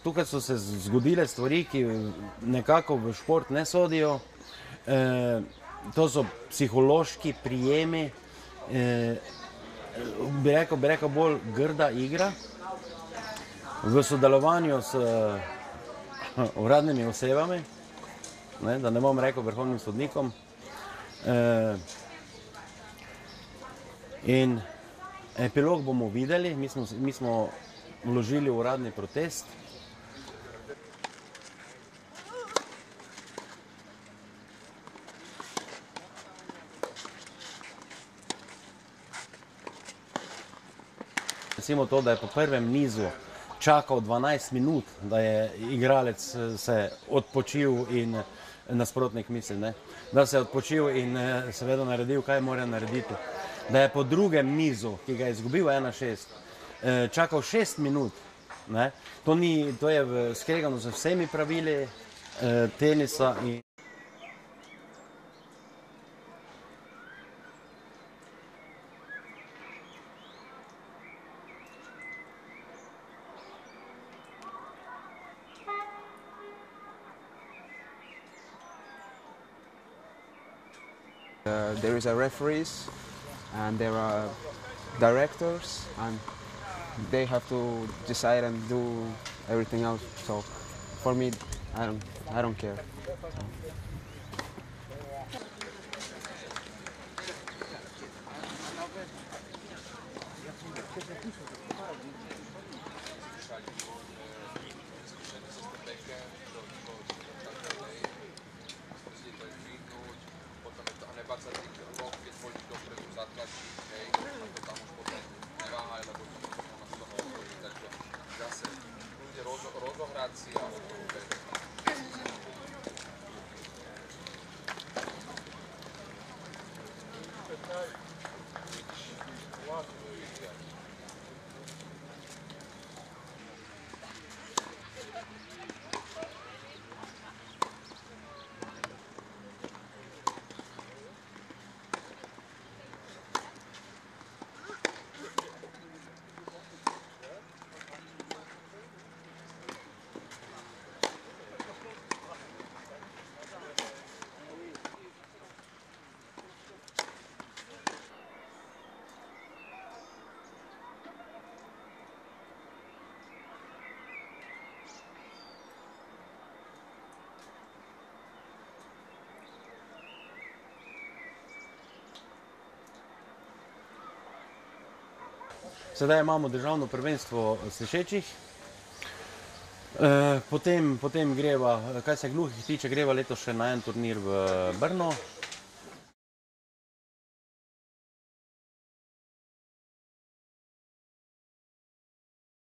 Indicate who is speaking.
Speaker 1: tukaj so se zgodile stvari, ki nekako v šport ne sodijo. To so psihološki prijemi, bi rekel bolj grda igra v sodelovanju s uradnimi osebami, da ne bom rekel vrhovnim sodnikom. In epilog bomo videli, mi smo vložili uradni protest. Recimo to, da je po prvem nizu čakal 12 minut, da je igralec se odpočil in nasprotnik misli, da se je odpočil in seveda naredil, kaj mora narediti. Da je po drugem nizu, ki ga je izgubil 1-6, čakal 6 minut. To je skregano z vsemi pravili tenisa.
Speaker 2: There is a referees and there are directors and they have to decide and do everything else. So for me, I don't care.
Speaker 1: Sedaj imamo državno prvenstvo slišečih, potem greva, kaj se gluhih tiče, greva letos še na en turnir v Brno.